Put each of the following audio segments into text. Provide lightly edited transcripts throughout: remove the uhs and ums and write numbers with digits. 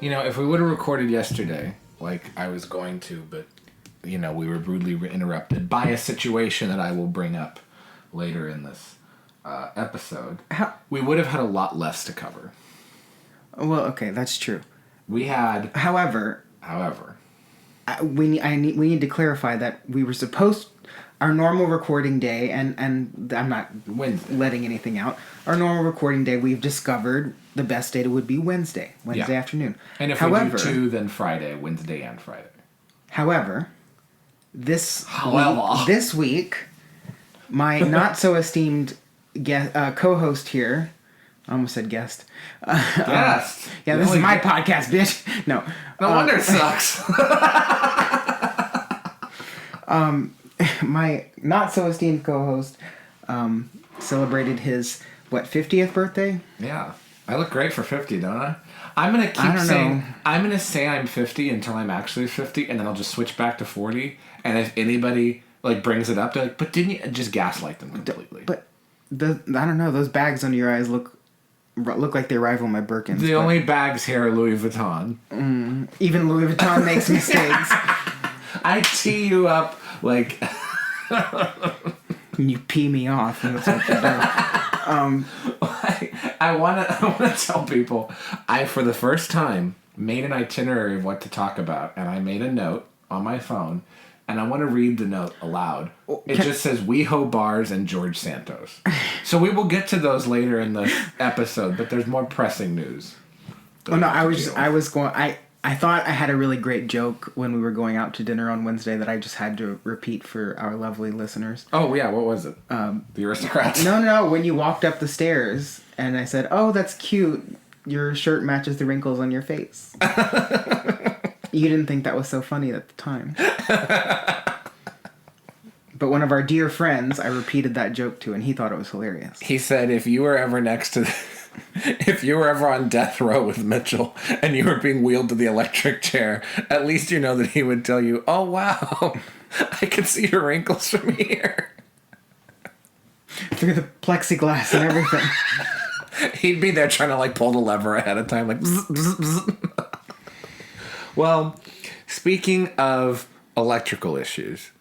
if we would have recorded yesterday, like I was going to, but, we were rudely interrupted by a situation that I will bring up later in this episode. We would have had a lot less to cover. Well, okay, that's true. We had... However... We need to clarify that we were supposed... Our normal recording day, and I'm not Wednesday. letting anything out. Our normal recording day, we've discovered the best day would be Wednesday afternoon. And if we do 2, then Friday, Wednesday and Friday. However, this week, my not-so-esteemed co-host here... I almost said guest. Guest? Yeah, this is my podcast, bitch. No. No wonder it sucks. My not-so-esteemed co-host celebrated his, 50th birthday? Yeah. I look great for 50, don't I? I'm going to keep saying... I'm going to say I'm 50 until I'm actually 50, and then I'll just switch back to 40. And if anybody, brings it up, they're like, but didn't you... Just gaslight them completely. But, I don't know, those bags under your eyes look like they rival my Birkins. The only bags here are Louis Vuitton. Even Louis Vuitton makes mistakes. I tee you up like... You pee me off, and that's what you do. I want to tell people, I, for the first time, made an itinerary of what to talk about, and I made a note on my phone, and I want to read the note aloud. It just says WeHo Bars and George Santos. So we will get to those later in the episode, but there's more pressing news. Oh no, I thought I had a really great joke when we were going out to dinner on Wednesday that I just had to repeat for our lovely listeners. Oh yeah, what was it? The Aristocrats? No, when you walked up the stairs and I said, "Oh, that's cute. Your shirt matches the wrinkles on your face." You didn't think that was so funny at the time. But one of our dear friends, I repeated that joke to, and he thought it was hilarious. He said, if you were ever on death row with Mitchell and you were being wheeled to the electric chair, at least you know that he would tell you, "Oh, wow, I can see your wrinkles from here." Through the plexiglass and everything. He'd be there trying to, pull the lever ahead of time, bzz, bzz, bzz. Well, speaking of electrical issues,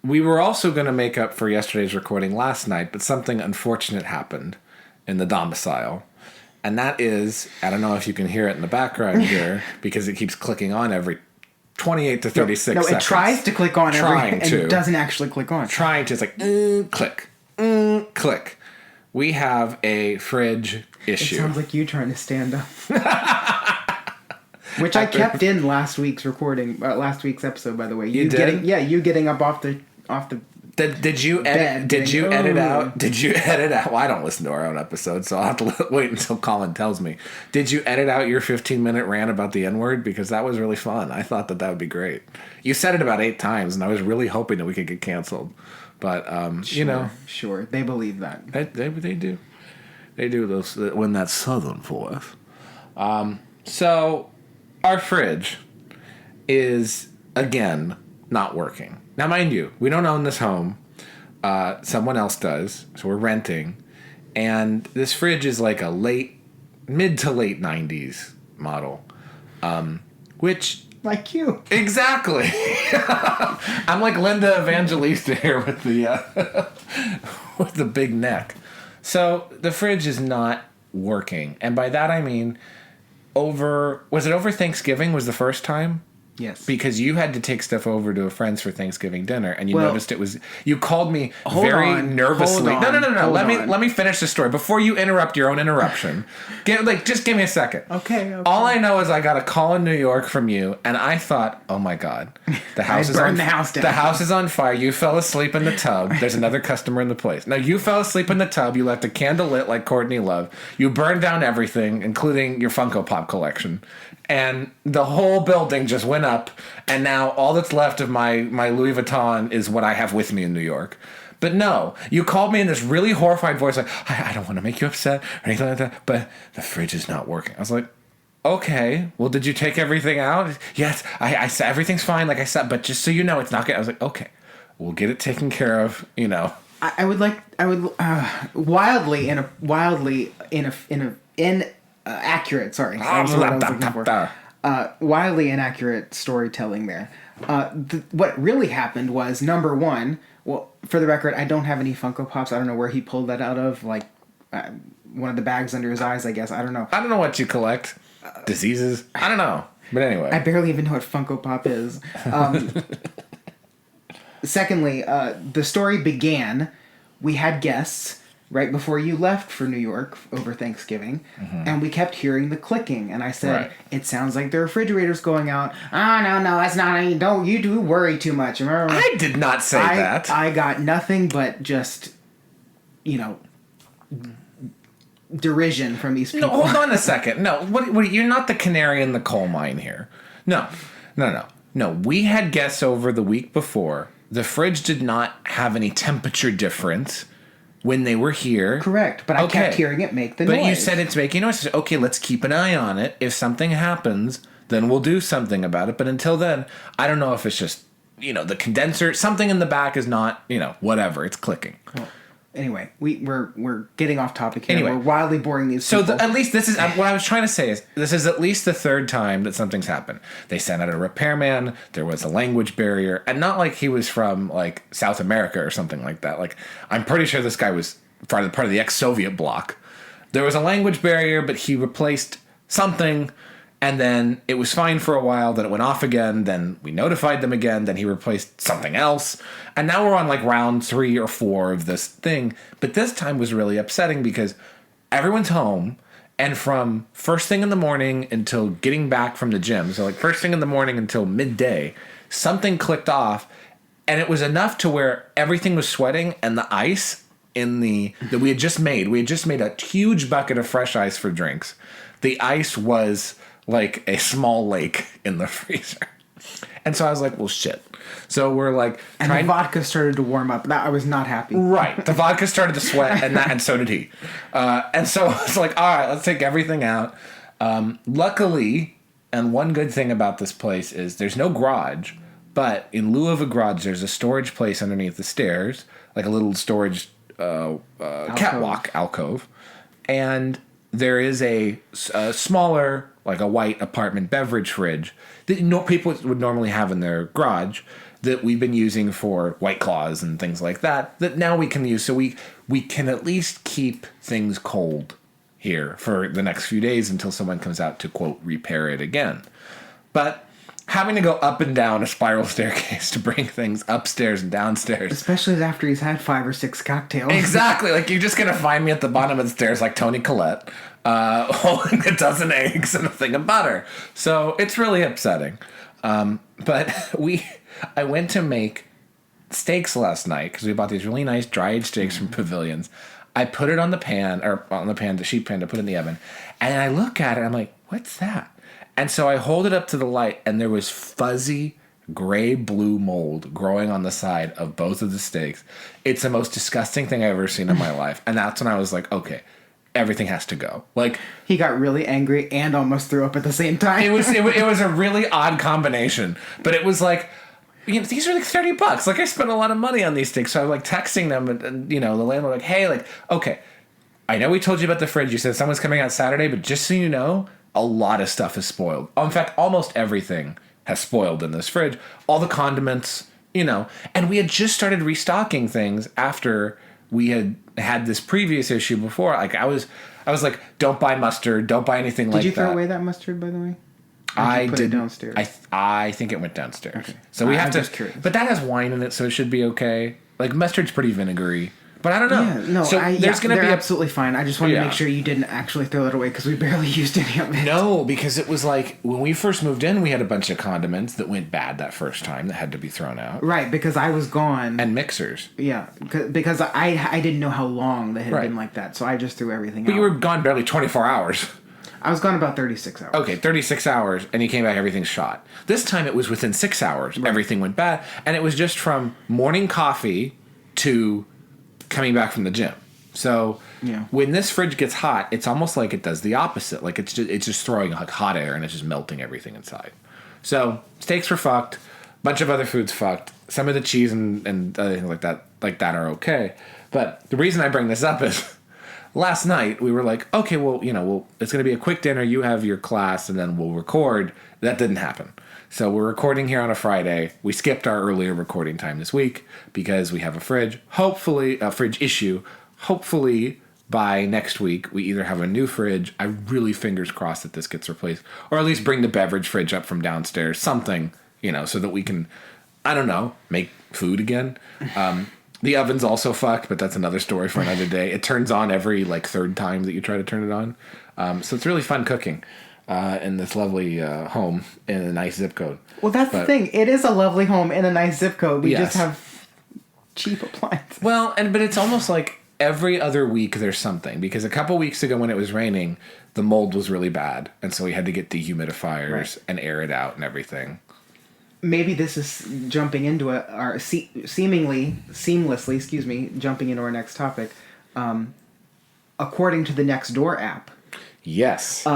we were also going to make up for yesterday's recording last night, but something unfortunate happened in the domicile. And that is, I don't know if you can hear it in the background here, because it keeps clicking on every 28 to 36 seconds. No, it tries to click on and it doesn't actually click on. Trying to, it's like, click, click. We have a fridge issue. It sounds like you trying to stand up. Which I kept in last week's recording, last week's episode, by the way. You did? You getting up off the Did you edit? Did you edit out? Well, I don't listen to our own episodes, so I'll have to wait until Colin tells me. Did you edit out your 15-minute rant about the N-word? Because that was really fun. I thought that would be great. You said it about 8 times, and I was really hoping that we could get canceled. But sure, they believe that. They do. They do those when that Southern voice. So our fridge is again not working. Now, mind you, we don't own this home. Someone else does, so we're renting. And this fridge is like a mid to late 90s model, which... Like you. Exactly. I'm like Linda Evangelista here with the with the big neck. So the fridge is not working. And by that I mean, was it over Thanksgiving was the first time? Yes. Because you had to take stuff over to a friend's for Thanksgiving dinner, and you noticed it was... You called me very nervously. No. Let me finish the story before you interrupt your own interruption. Just give me a second. Okay. All I know is I got a call in New York from you, and I thought, oh my God, the house is on the house down. The house is on fire. You fell asleep in the tub. There's another customer in the place. Now, you fell asleep in the tub. You left a candle lit like Courtney Love. You burned down everything, including your Funko Pop collection. And the whole building just went up, and now all that's left of my Louis Vuitton is what I have with me in New York. But no, you called me in this really horrified voice, like, I don't want to make you upset or anything like that, but the fridge is not working. I was like, okay, well, did you take everything out? Yes, I said everything's fine, like I said, but just so you know, it's not good. I was like, okay, we'll get it taken care of, I would wildly in accurate. Sorry, that was the word I was looking for. Wildly inaccurate storytelling there. What really happened was, number one. Well, for the record, I don't have any Funko Pops. I don't know where he pulled that out of. Like one of the bags under his eyes, I guess. I don't know. I don't know what you collect. Diseases. I don't know. But anyway, I barely even know what Funko Pop is. Secondly, the story began. We had guests right before you left for New York over Thanksgiving, and we kept hearing the clicking. And I said, "It sounds like the refrigerator's going out." Oh, no, that's not. Don't you do worry too much? Remember? I did not say that. I got nothing but just, derision from these people. No, hold on a second. No, what? You're not the canary in the coal mine here. No. We had guests over the week before. The fridge did not have any temperature difference when they were here. Correct, but I kept hearing it make the noise. But you said it's making noise. Okay, let's keep an eye on it. If something happens, then we'll do something about it. But until then, I don't know if it's just, the condenser, something in the back is not, whatever, it's clicking. Well, anyway, we're getting off topic here. Anyway, we're wildly boring these people. So at least this is what I was trying to say is this is at least the third time that something's happened. They sent out a repairman. There was a language barrier, and not like he was from like South America or something like that. Like I'm pretty sure this guy was part of the ex-Soviet bloc. There was a language barrier, but he replaced something. And then it was fine for a while, then it went off again, then we notified them again, then he replaced something else. And now we're on like round 3 or 4 of this thing. But this time was really upsetting because everyone's home, and from first thing in the morning until getting back from the gym, so like first thing in the morning until midday, something clicked off, and it was enough to where everything was sweating, and the ice that we had just made a huge bucket of fresh ice for drinks. The ice was like a small lake in the freezer. And so I was like, well, shit. So we're like... And the vodka started to warm up. I was not happy. Right. The vodka started to sweat, and so did he. And so I was like, all right, let's take everything out. Luckily, and one good thing about this place is there's no garage, but in lieu of a garage, there's a storage place underneath the stairs, like a little storage catwalk alcove. And there is a smaller... like a white apartment beverage fridge that people would normally have in their garage that we've been using for White Claws and things like that now we can use. So we can at least keep things cold here for the next few days until someone comes out to, quote, repair it again. But having to go up and down a spiral staircase to bring things upstairs and downstairs. Especially after he's had 5 or 6 cocktails. Exactly. Like, you're just going to find me at the bottom of the stairs like Toni Collette, holding a dozen eggs and a thing of butter. So it's really upsetting. But I went to make steaks last night because we bought these really nice dry-aged steaks from Pavilions. I put it on the sheet pan to put in the oven. And I look at it, I'm like, what's that? And so I hold it up to the light, and there was fuzzy gray-blue mold growing on the side of both of the steaks. It's the most disgusting thing I've ever seen in my life. And that's when I was like, okay, everything has to go. Like, he got really angry and almost threw up at the same time. It was a really odd combination. But it was like, these are like $30. Like, I spent a lot of money on these steaks. So I was like texting them, and the landlord like, hey, like, okay, I know we told you about the fridge. You said someone's coming out Saturday, but just so you know, a lot of stuff is spoiled. In fact, almost everything has spoiled in this fridge. All the condiments, and we had just started restocking things after we had this previous issue before. Like I was like, don't buy mustard, don't buy anything like that. Did you throw away that mustard, by the way? I did. It downstairs. I think it went downstairs. Okay. So we have to. Just curious. But that has wine in it, so it should be okay. Like mustard's pretty vinegary. But I don't know. Yeah, no, so they're absolutely fine. I just wanted to make sure you didn't actually throw it away because we barely used any of it. No, because it was like when we first moved in, we had a bunch of condiments that went bad that first time that had to be thrown out. Right, because I was gone. And mixers. Yeah, because I didn't know how long they had been like that, so I just threw everything out. But you were gone barely 24 hours. I was gone about 36 hours. Okay, 36 hours, and you came back, everything's shot. This time it was within 6 hours. Right. Everything went bad, and it was just from morning coffee to coming back from the gym. So when this fridge gets hot, it's almost like it does the opposite. Like it's just throwing like hot air and it's just melting everything inside. So steaks were fucked. Bunch of other foods fucked. Some of the cheese and other things like that are okay. But the reason I bring this up is last night we were like, okay, well, it's going to be a quick dinner. You have your class, and then we'll record. That didn't happen. So we're recording here on a Friday. We skipped our earlier recording time this week because we have a fridge. Hopefully, a fridge issue. Hopefully, by next week, we either have a new fridge. I really fingers crossed that this gets replaced, or at least bring the beverage fridge up from downstairs. Something, so that we can, I don't know, make food again. The oven's also fucked, but that's another story for another day. It turns on every third time that you try to turn it on. So it's really fun cooking in this lovely home in a nice zip code. Well, that's the thing. It is a lovely home in a nice zip code. We just have cheap appliances. Well, but it's almost like every other week there's something. Because a couple weeks ago when it was raining, the mold was really bad. And so we had to get dehumidifiers and air it out and everything. Maybe this is jumping into seamlessly, jumping into our next topic. According to the Nextdoor app. Yes.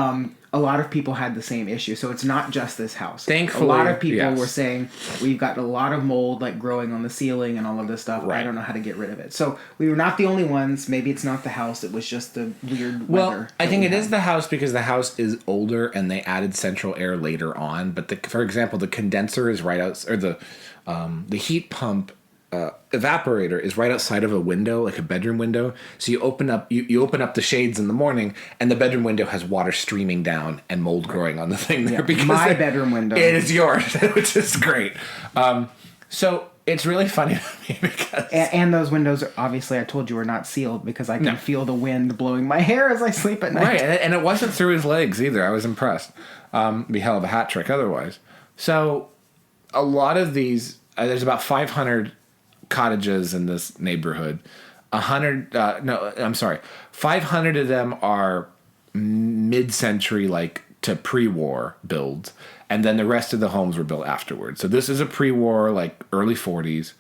A lot of people had the same issue, so it's not just this house. Thankfully, a lot of people were saying we've got a lot of mold growing on the ceiling and all of this stuff. Right. I don't know how to get rid of it. So we were not the only ones. Maybe it's not the house. It was just the weird weather. Well, I think it is the house because the house is older and they added central air later on. But for example, the condenser is right out, or the heat pump evaporator is right outside of a window, like a bedroom window. So you open up the shades in the morning, and the bedroom window has water streaming down and mold growing on the thing there. Because my bedroom window. It is yours, which is great. So it's really funny to me because and those windows are, obviously I told you, are not sealed because I can feel the wind blowing my hair as I sleep at night. Right, and it wasn't through his legs either. I was impressed. Be hell of a hat trick otherwise. So a lot of these, there's about 500 cottages in this neighborhood. 500 of them are mid-century, to pre-war builds, and then the rest of the homes were built afterwards. So this is a pre-war, early 40s,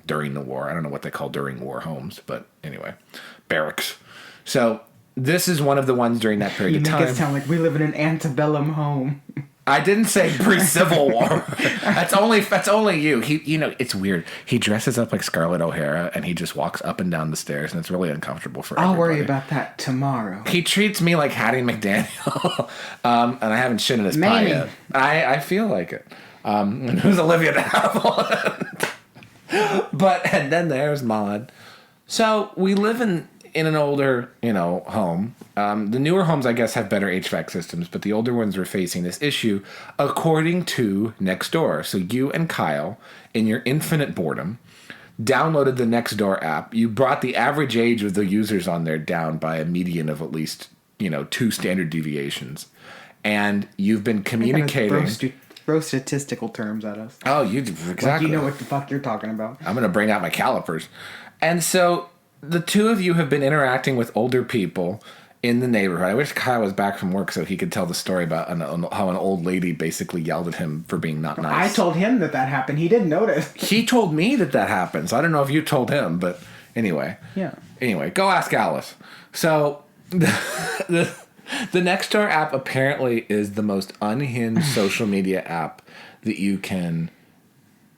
during the war. I don't know what they call during war homes, but anyway, barracks. So this is one of the ones during that period of time. You make it sound like we live in an antebellum home. I didn't say pre-Civil War. That's only you. It's weird. He dresses up like Scarlett O'Hara and he just walks up and down the stairs, and it's really uncomfortable for everybody. I'll worry about that tomorrow. He treats me like Hattie McDaniel, and I haven't shit in his pie yet. I feel like it. And who's Olivia de Havilland? And then there's Maud. So we live in an older, home. The newer homes, I guess, have better HVAC systems, but the older ones were facing this issue, according to Nextdoor. So you and Kyle, in your infinite boredom, downloaded the Nextdoor app. You brought the average age of the users on there down by a median of at least, 2 standard deviations. And you've been communicating... Throw statistical terms at us. Oh, exactly. Like you know what the fuck you're talking about. I'm going to bring out my calipers. And so the two of you have been interacting with older people in the neighborhood. I wish Kyle was back from work so he could tell the story about how an old lady basically yelled at him for being not nice. I told him that happened. He didn't notice. He told me that happened. So I don't know if you told him, but anyway. Yeah. Anyway, go ask Alice. So the Nextdoor app apparently is the most unhinged social media app that you can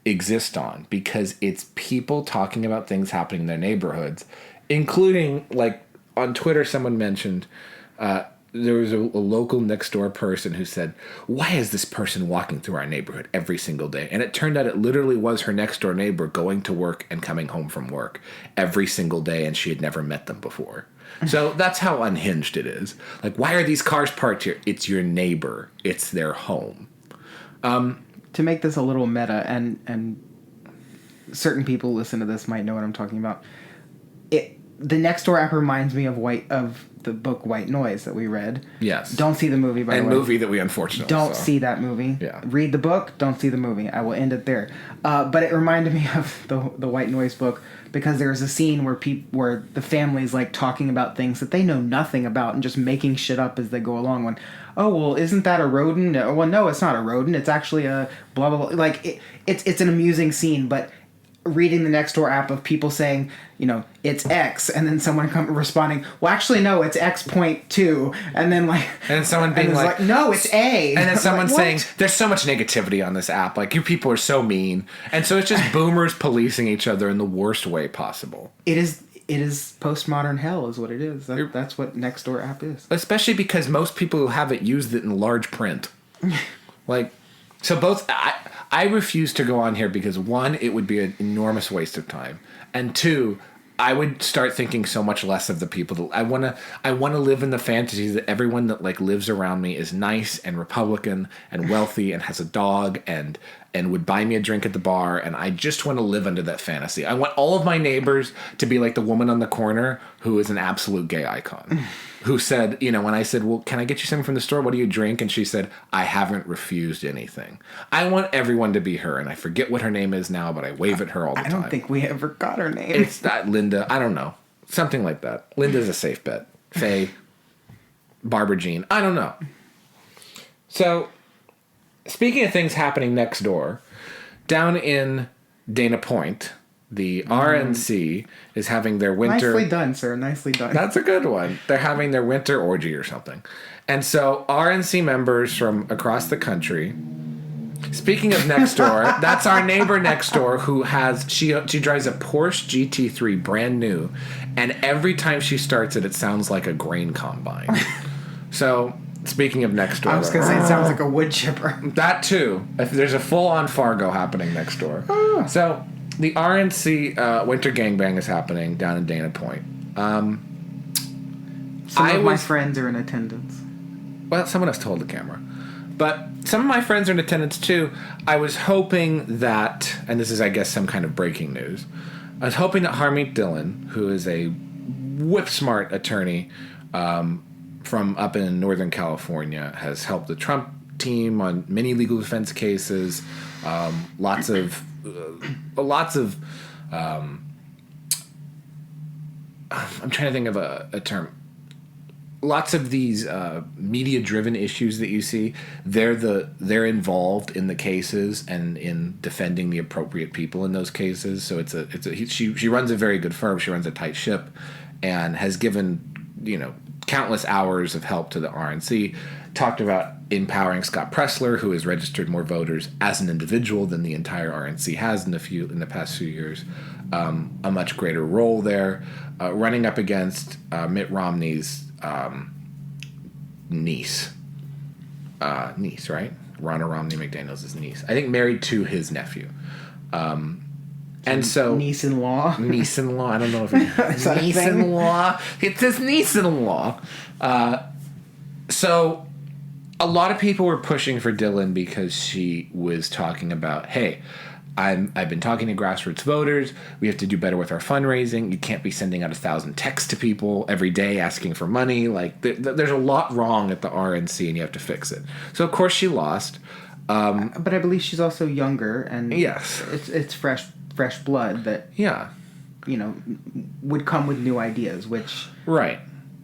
exist on, because it's people talking about things happening in their neighborhoods, including, on Twitter someone mentioned there was a local Nextdoor person who said, why is this person walking through our neighborhood every single day? And it turned out it literally was her next door neighbor going to work and coming home from work every single day, and she had never met them before. So that's how unhinged it is. Why are these cars parked here? It's your neighbor. It's their home. To make this a little meta, and certain people listen to this might know what I'm talking about. The Nextdoor app reminds me of the book White Noise that we read. Yes. Don't see the movie, by the way. And movie that we unfortunately don't see that movie. Yeah. Read the book. Don't see the movie. I will end it there. But it reminded me of the White Noise book, because there's a scene where the family's talking about things that they know nothing about and just making shit up as they go along. When, oh, well, isn't that a rodent? Well, no, it's not a rodent. It's actually a blah blah blah. It's an amusing scene, but reading the Nextdoor app of people saying, it's X, and then someone responding, well, actually, no, it's X.2, and then someone being no, it's A, and then someone saying, there's so much negativity on this app, you people are so mean, and so it's just boomers policing each other in the worst way possible. It is. it is postmodern hell is what it is. That's what Nextdoor app is. Especially because most people who have it used it in large print. Like, so both, I refuse to go on here because, one, it would be an enormous waste of time. And two, I would start thinking so much less of the people that I want to live in the fantasy that everyone that like lives around me is nice and Republican and wealthy and has a dog and would buy me a drink at the bar, and I just want to live under that fantasy. I want all of my neighbors to be like the woman on the corner who is an absolute gay icon. Who said, you know, when I said, well, can I get you something from the store? What do you drink? And she said, I haven't refused anything. I want everyone to be her, and I forget what her name is now, but I wave at her all the time. I don't think we ever got her name. It's not Linda. I don't know. Something like that. Linda's a safe bet. Faye. Barbara Jean. I don't know. So, speaking of things happening next door, down in Dana Point, the RNC is having their winter... Nicely done, sir. Nicely done. That's a good one. They're having their winter orgy or something. And so RNC members from across the country... Speaking of next door, that's our neighbor next door who has... She drives a Porsche GT3 brand new, and every time she starts it, it sounds like a grain combine. So... Speaking of next door, I was going to say it sounds like a wood chipper. That too. If there's a full-on Fargo happening next door. So the RNC Winter Gangbang is happening down in Dana Point. Some of my friends are in attendance. Well, someone else told the camera. But some of my friends are in attendance too. I was hoping that, and this is, I guess, some kind of breaking news, I was hoping that Harmeet Dillon, who is a whip-smart attorney, from up in Northern California, has helped the Trump team on many legal defense cases, lots of I'm trying to think of a term. Lots of these media-driven issues that you see, they're involved in the cases and in defending the appropriate people in those cases. So she runs a very good firm. She runs a tight ship, and has given, you know, countless hours of help to the RNC. Talked about empowering Scott Pressler, who has registered more voters as an individual than the entire RNC has in the past few years. A much greater role there, running up against Mitt Romney's niece, right? Ronna Romney McDaniel's niece. I think married to his nephew. And so niece-in-law. Niece-in-law. I don't know if it's niece-in-law. It's his niece-in-law. So a lot of people were pushing for Dillon because she was talking about, hey, I've been talking to grassroots voters. We have to do better with our fundraising. You can't be sending out 1,000 texts to people every day asking for money. Like, there's a lot wrong at the RNC, and you have to fix it. So of course she lost. But I believe she's also younger, and yes, it's fresh blood that, yeah, you know, would come with new ideas, which right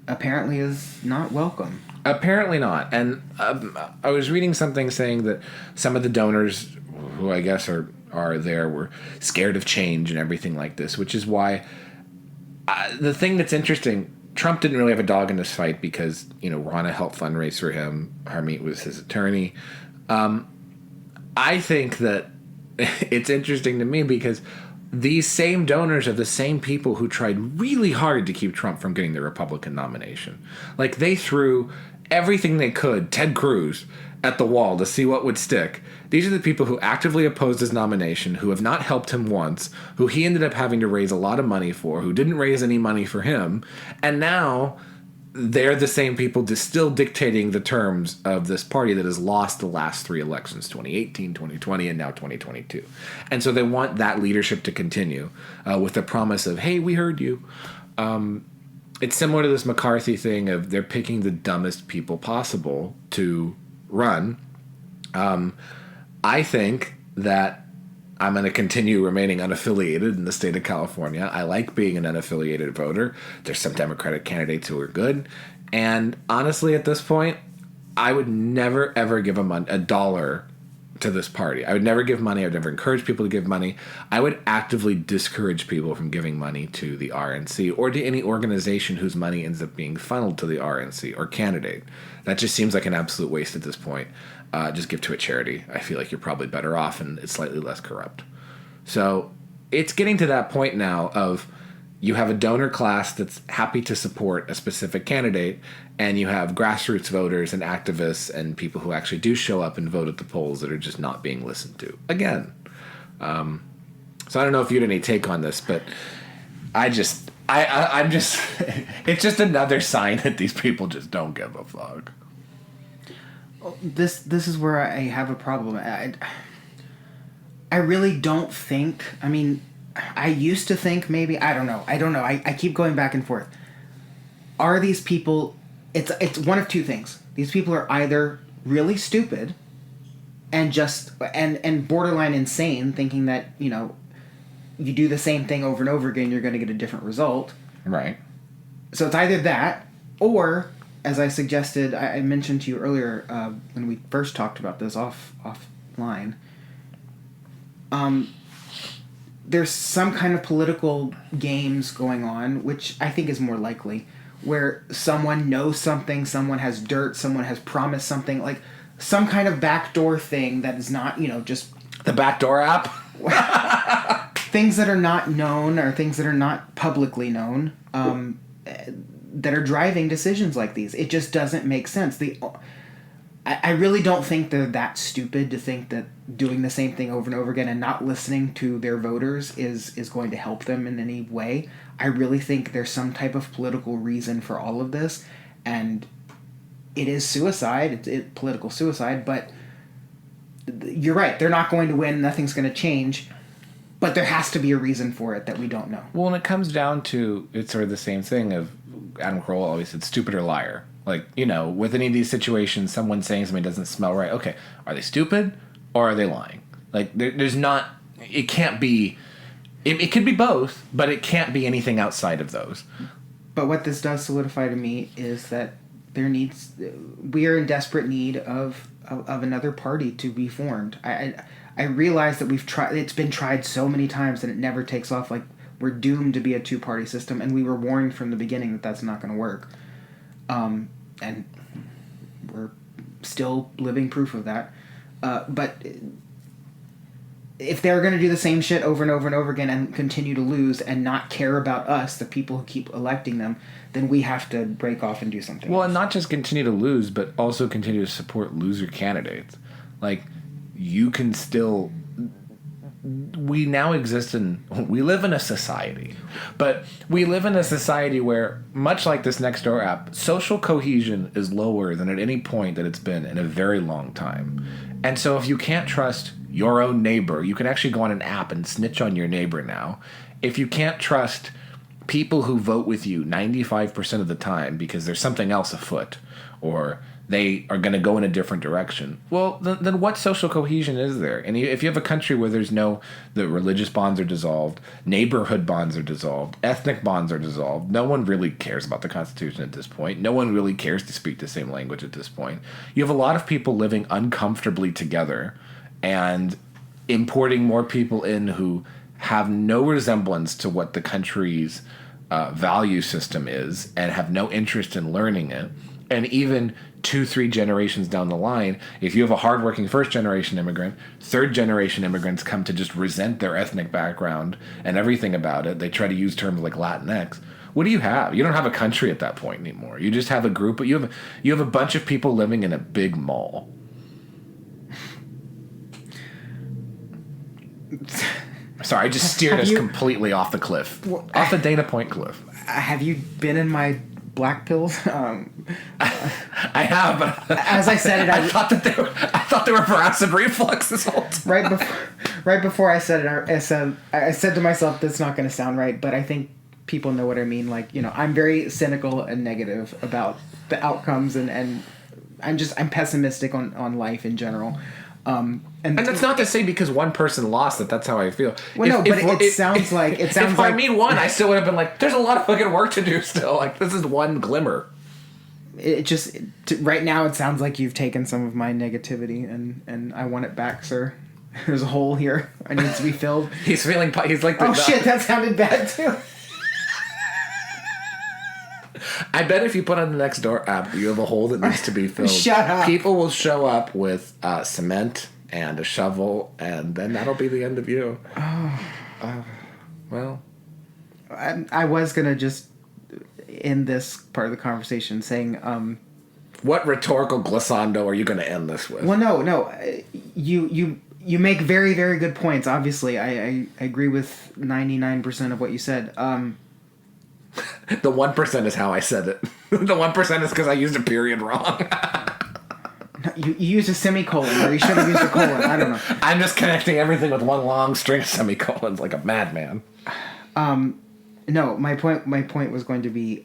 apparently is not welcome. Apparently not. And I was reading something saying that some of the donors, who I guess are there, were scared of change and everything like this, which is why the thing that's interesting, Trump didn't really have a dog in this fight because, you know, Ronna helped fundraise for him. Harmeet was his attorney. I think that it's interesting to me because these same donors are the same people who tried really hard to keep Trump from getting the Republican nomination. Like, they threw everything they could, Ted Cruz, at the wall to see what would stick. These are the people who actively opposed his nomination, who have not helped him once, who he ended up having to raise a lot of money for, who didn't raise any money for him, and now they're the same people still dictating the terms of this party that has lost the last three elections, 2018, 2020, and now 2022. And so they want that leadership to continue with the promise of, hey, we heard you. It's similar to this McCarthy thing of they're picking the dumbest people possible to run. I think that I'm going to continue remaining unaffiliated in the state of California. I like being an unaffiliated voter. There's some Democratic candidates who are good. And honestly, at this point, I would never, ever give a dollar to this party. I would never give money. I would never encourage people to give money. I would actively discourage people from giving money to the RNC or to any organization whose money ends up being funneled to the RNC or candidate. That just seems like an absolute waste at this point. Just give to a charity. I feel like you're probably better off and it's slightly less corrupt. So it's getting to that point now of you have a donor class that's happy to support a specific candidate, and you have grassroots voters and activists and people who actually do show up and vote at the polls that are just not being listened to. Again, so I don't know if you had any take on this, but I'm just it's just another sign that these people just don't give a fuck. This is where I have a problem. I really don't think. I mean, I used to think maybe. I don't know. I keep going back and forth. Are these people? It's one of two things. These people are either really stupid, and just and borderline insane, thinking that you do the same thing over and over again, you're going to get a different result. Right. So it's either that, or, as I suggested, I mentioned to you earlier when we first talked about this offline, there's some kind of political games going on, which I think is more likely, where someone knows something, someone has dirt, someone has promised something, like some kind of backdoor thing that is not, just... The backdoor app? Things that are not known or things that are not publicly known that are driving decisions like these. It just doesn't make sense. I really don't think they're that stupid to think that doing the same thing over and over again and not listening to their voters is going to help them in any way. I really think there's some type of political reason for all of this, and it is suicide. It's political suicide, but you're right. They're not going to win. Nothing's going to change. But there has to be a reason for it that we don't know. Well, and it comes down to, it's sort of the same thing of, Adam Carolla always said, stupid or liar. Like, with any of these situations, someone saying something doesn't smell right. Okay, are they stupid or are they lying? Like, there's not, it can't be, it could be both, but it can't be anything outside of those. But what this does solidify to me is that we are in desperate need of another party to be formed. I realize that it's been tried so many times that it never takes off. Like, we're doomed to be a two-party system, and we were warned from the beginning that that's not going to work. And we're still living proof of that. But if they're going to do the same shit over and over and over again and continue to lose and not care about us, the people who keep electing them, then we have to break off and do something else. And not just continue to lose, but also continue to support loser candidates. Like, you can still... We now we live in a society, but we live in a society where, much like this Nextdoor app, social cohesion is lower than at any point that it's been in a very long time. And so if you can't trust your own neighbor, you can actually go on an app and snitch on your neighbor now. If you can't trust people who vote with you 95% of the time because there's something else afoot, or they are going to go in a different direction, well, then what social cohesion is there? And if you have a country where the religious bonds are dissolved, neighborhood bonds are dissolved, ethnic bonds are dissolved, no one really cares about the Constitution at this point. No one really cares to speak the same language at this point. You have a lot of people living uncomfortably together and importing more people in who have no resemblance to what the country's value system is and have no interest in learning it. And even 2-3 generations down the line, if you have a hardworking first-generation immigrant, third-generation immigrants come to just resent their ethnic background and everything about it. They try to use terms like Latinx. What do you have? You don't have a country at that point anymore. You just have a group. You have a bunch of people living in a big mall. Sorry, I just steered us completely off the cliff. Off the Dana Point cliff. Have you been in my black pills? I have, but as I said it, I thought they were for acid reflux this whole time. Right before I said it, I said to myself, "That's not going to sound right," but I think people know what I mean. Like, I'm very cynical and negative about the outcomes, and I'm pessimistic on life in general. And that's not to say because one person lost that's how I feel. Well, it sounds like if Armin won, I still would have been like, "There's a lot of fucking work to do still." Like, this is one glimmer. Right now it sounds like you've taken some of my negativity and I want it back, sir. There's a hole here. I need to be filled. He's like shit, that sounded bad too. I bet if you put on the Nextdoor app, you have a hole that needs to be filled. Shut up. People will show up with cement and a shovel, and then that'll be the end of you. Oh. Well, I was gonna just end this part of the conversation saying, what rhetorical glissando are you going to end this with? well, no, you make very, very good points. Obviously, I agree with 99% of what you said. The 1% is how I said it. The 1% is because I used a period wrong. You used a semicolon, or you should have used a colon. I don't know. I'm just connecting everything with one long string of semicolons like a madman. No, my point was going to be,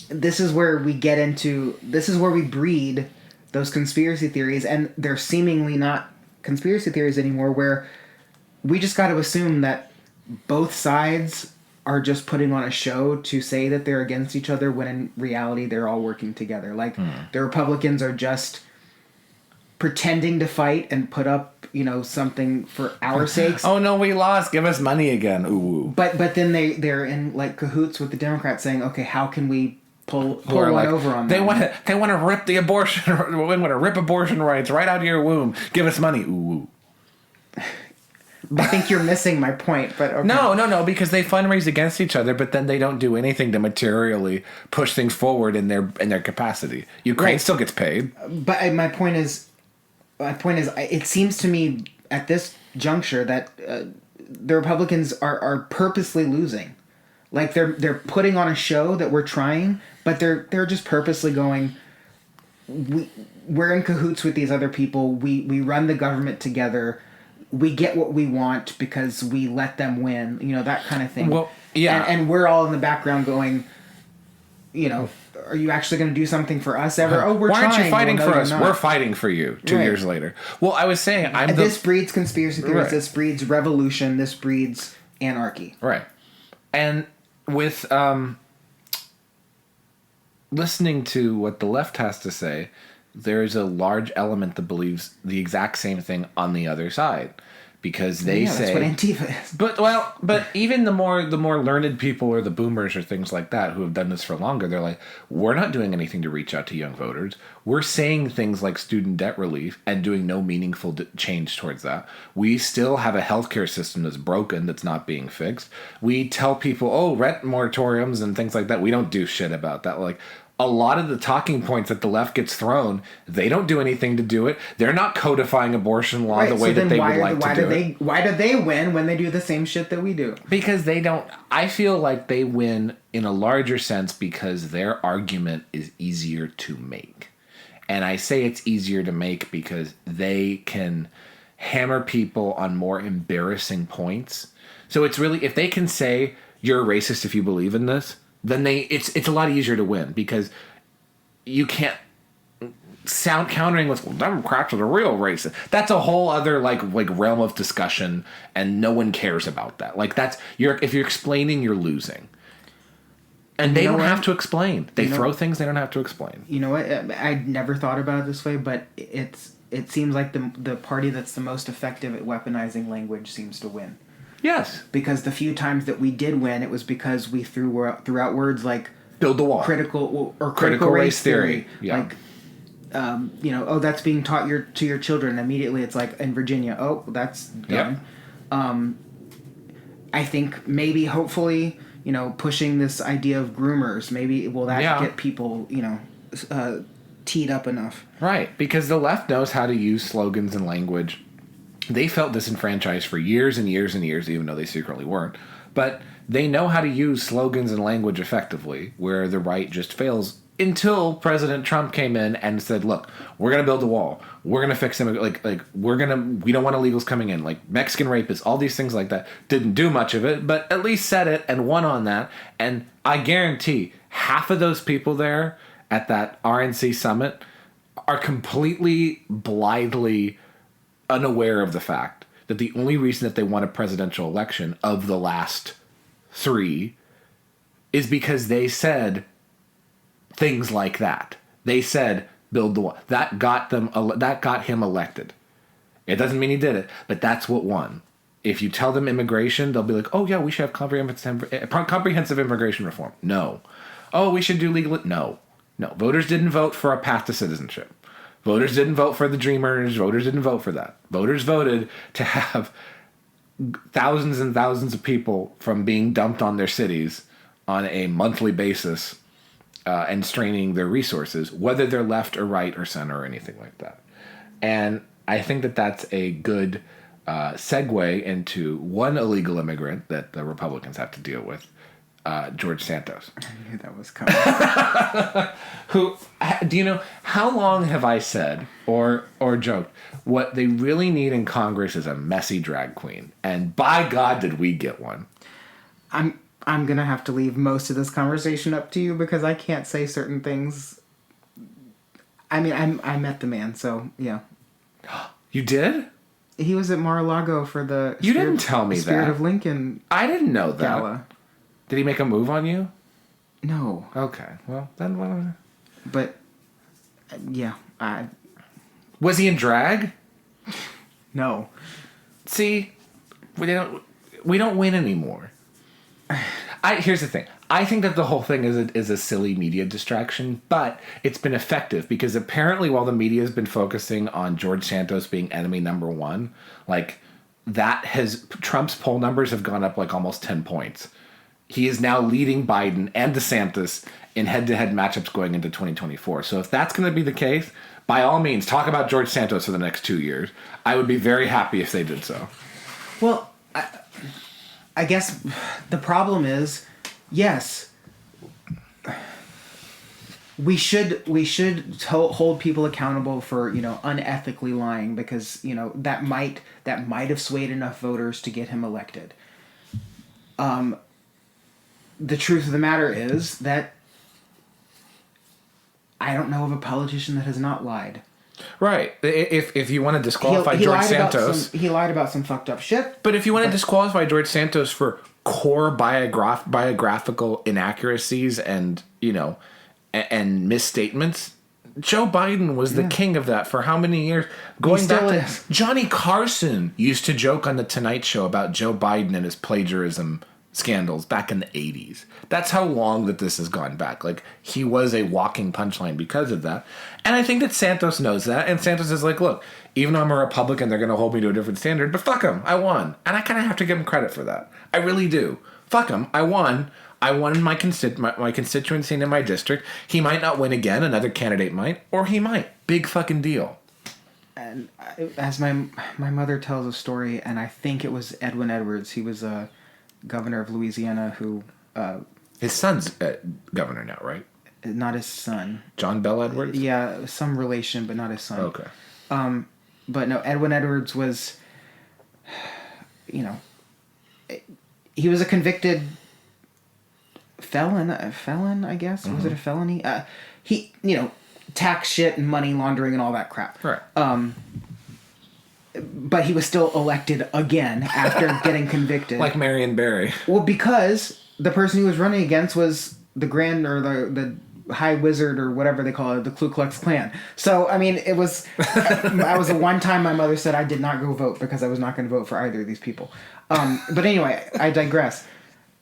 this is where we get into, this is where we breed those conspiracy theories, and they're seemingly not conspiracy theories anymore, where we just got to assume that both sides are just putting on a show to say that they're against each other, when in reality they're all working together. Like, the Republicans are just pretending to fight and put up, something for our sakes. Oh no, we lost. Give us money again. Ooh. But then they're in like cahoots with the Democrats, saying, okay, how can we pull one like, over on they them? They want to rip the abortion. They want to rip abortion rights right out of your womb. Give us money. Ooh. I think you're missing my point, but okay. No, because they fundraise against each other, but then they don't do anything to materially push things forward in their capacity. Ukraine still gets paid. But my point is, it seems to me at this juncture that the Republicans are purposely losing. Like, they're putting on a show that we're trying, but they're just purposely going, we're in cahoots with these other people. We run the government together. We get what we want because we let them win. That kind of thing. Well, yeah. And we're all in the background going, are you actually going to do something for us ever? Oh, we're Why trying. aren't you fighting Well, no, for us? you're not. We're fighting for you 2 Right. years later. Well, I was saying, This breeds conspiracy theories. Right. This breeds revolution. This breeds anarchy. Right. And with listening to what the left has to say, there's a large element that believes the exact same thing on the other side. Because they say that's what Antifa is. But even the more learned people or the boomers or things like that who have done this for longer, they're like, we're not doing anything to reach out to young voters. We're saying things like student debt relief and doing no meaningful change towards that. We still have a healthcare system that's broken, that's not being fixed. We tell people, rent moratoriums and things like that. We don't do shit about that. Like, a lot of the talking points that the left gets thrown, they don't do anything to do it. They're not codifying abortion law the way that they would like to do it. Why do they win when they do the same shit that we do? Because they don't. I feel like they win in a larger sense because their argument is easier to make. And I say it's easier to make because they can hammer people on more embarrassing points. So it's really, if they can say you're a racist if you believe in this, then it's a lot easier to win because you can't sound countering with, well, Democrats are the real racist. That's a whole other like realm of discussion, and no one cares about that. Like, that's if you're explaining, you're losing. And they don't have to explain. They throw things they don't have to explain. You know what? I never thought about it this way, but it seems like the party that's the most effective at weaponizing language seems to win. Yes. Because the few times that we did win, it was because we threw out words like build the wall, critical race theory. Yeah. Like, that's being taught to your children. Immediately, it's like in Virginia. Oh, that's done. Yep. I think maybe, hopefully, pushing this idea of groomers, maybe will that get people, teed up enough. Right, because the left knows how to use slogans and language. They felt disenfranchised for years and years and years, even though they secretly weren't. But they know how to use slogans and language effectively, where the right just fails until President Trump came in and said, look, we're going to build a wall. We're going to fix them. We don't want illegals coming in. Like Mexican rapists, all these things like that. Didn't do much of it, but at least said it and won on that. And I guarantee half of those people there at that RNC summit are completely blithely unaware of the fact that the only reason that they won a presidential election of the last 3 is because they said things like that. They said, build the wall. That got him elected. It doesn't mean he did it, but that's what won. If you tell them immigration, they'll be like, oh yeah, we should have comprehensive immigration reform. No. Oh, we should do legal. No. Voters didn't vote for a path to citizenship. Voters didn't vote for the Dreamers. Voters didn't vote for that. Voters voted to have thousands and thousands of people from being dumped on their cities on a monthly basis and straining their resources, whether they're left or right or center or anything like that. And I think that that's a good segue into one illegal immigrant that the Republicans have to deal with, George Santos. I knew that was coming. Who, do you know, how long have I said or joked, what they really need in Congress is a messy drag queen. And by God, did we get one. I'm going to have to leave most of this conversation up to you because I can't say certain things. I mean, I met the man, so yeah. You did? He was at Mar-a-Lago for the You didn't tell me Spirit that. of Lincoln I didn't know that. gala. Did he make a move on you? No. Okay. Well, then what? But, yeah. Was he in drag? No. See, we don't win anymore. Here's the thing. I think that the whole thing is a silly media distraction, but it's been effective because apparently while the media has been focusing on George Santos being enemy number one, like Trump's poll numbers have gone up like almost 10 points. He is now leading Biden and DeSantis in head-to-head matchups going into 2024. So if that's going to be the case, by all means, talk about George Santos for the next 2 years. I would be very happy if they did so. Well, I guess the problem is, yes, we should hold people accountable for, unethically lying because, that might have swayed enough voters to get him elected. The truth of the matter is that I don't know of a politician that has not lied. Right. If you want to disqualify George Santos... He lied about some fucked up shit. But if you want to disqualify George Santos for core biographical inaccuracies and, and misstatements, Joe Biden was the king of that for how many years? Going back to Johnny Carson used to joke on The Tonight Show about Joe Biden and his plagiarism scandals back in the 80s. That's how long that this has gone back. Like, he was a walking punchline because of that. And I think that Santos knows that. And Santos is like, look, even though I'm a Republican, they're going to hold me to a different standard. But fuck him. I won. And I kind of have to give him credit for that. I really do. Fuck him. I won. I won my constituency and in my district. He might not win again. Another candidate might. Or he might. Big fucking deal. And as my mother tells a story, and I think it was Edwin Edwards. He was a governor of Louisiana who... his son's governor now, right? Not his son. John Bell Edwards? Yeah, some relation, but not his son. Okay. But no, Edwin Edwards was, he was a convicted felon, I guess? Mm-hmm. Was it a felony? He, tax shit and money laundering and all that crap. Right. But he was still elected again after getting convicted. Like Marion Barry. Well, because the person he was running against was the the High Wizard or whatever they call it, the Ku Klux Klan. So, I mean, it was... I was the one time my mother said I did not go vote because I was not going to vote for either of these people. But anyway, I digress.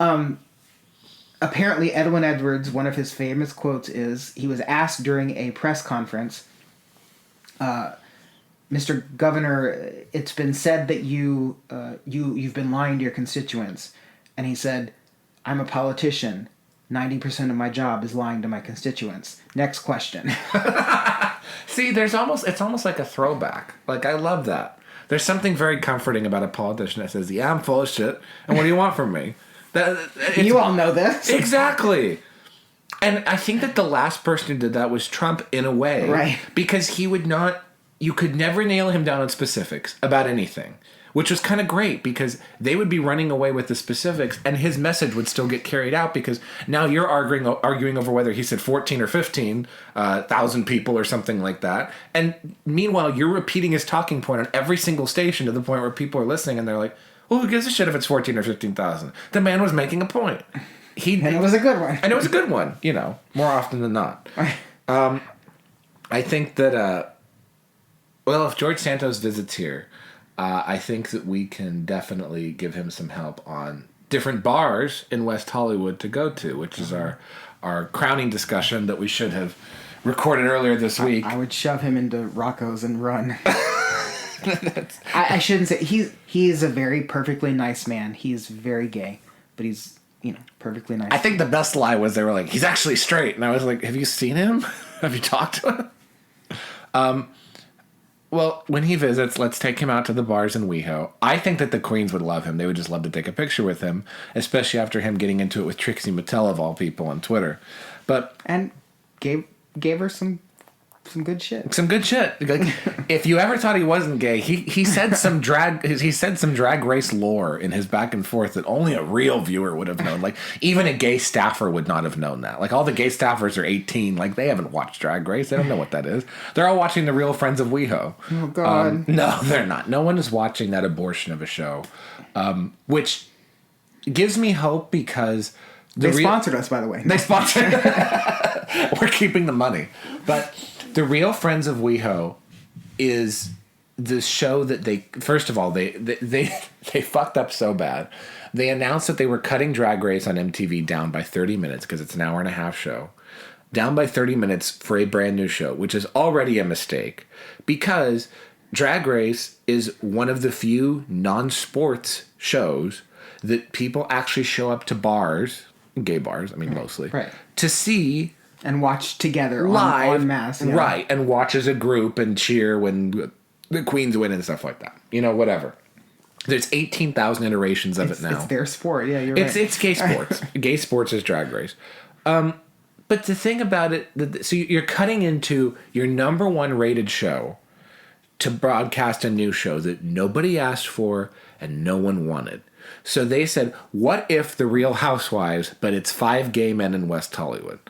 Apparently, Edwin Edwards, one of his famous quotes is, he was asked during a press conference... Mr. Governor, it's been said that you've been lying to your constituents. And he said, I'm a politician. 90% of my job is lying to my constituents. Next question. See, it's almost like a throwback. Like, I love that. There's something very comforting about a politician that says, yeah, I'm full of shit. And what do you want from me? You all know this. Exactly. And I think that the last person who did that was Trump in a way. Right. Because you could never nail him down on specifics about anything, which was kind of great because they would be running away with the specifics and his message would still get carried out because now you're arguing over whether he said 14 or 15,000 people or something like that. And meanwhile, you're repeating his talking point on every single station to the point where people are listening and they're like, well, who gives a shit if it's 14 or 15,000? The man was making a point. And it was a good one. And it was a good one, more often than not. I think that... Well, if George Santos visits here, I think that we can definitely give him some help on different bars in West Hollywood to go to, which is our crowning discussion that we should have recorded earlier this week. I would shove him into Rocco's and run. I shouldn't say he is a very perfectly nice man. He's very gay, but he's perfectly nice. I think the best lie was they were like, he's actually straight, and I was like, have you seen him? Have you talked to him? Well, when he visits, let's take him out to the bars in WeHo. I think that the queens would love him. They would just love to take a picture with him, especially after him getting into it with Trixie Mattel of all people on Twitter. And gave her some good shit. Some good shit. Like, if you ever thought he wasn't gay, he said some drag race lore in his back and forth that only a real viewer would have known. Like, even a gay staffer would not have known that. Like, all the gay staffers are 18. Like, they haven't watched Drag Race. They don't know what that is. They're all watching The Real Friends of WeHo. Oh God. No, they're not. No one is watching that abortion of a show, which gives me hope because they sponsored us, by the way. They sponsored. We're keeping the money, but The Real Friends of WeHo is the show that they, first of all, they fucked up so bad. They announced that they were cutting Drag Race on MTV down by 30 minutes because it's an hour and a half show. Down by 30 minutes for a brand new show, which is already a mistake because Drag Race is one of the few non-sports shows that people actually show up to bars, gay bars, I mean mostly, right, to see and watch together live, en masse, yeah. Right, and watch as a group and cheer when the queens win and stuff like that. Whatever. There's 18,000 iterations of it now. It's their sport, yeah, you're right. It's gay sports. Gay sports is Drag Race. But the thing about it, so you're cutting into your number one rated show to broadcast a new show that nobody asked for and no one wanted. So they said, what if The Real Housewives, but it's 5 gay men in West Hollywood?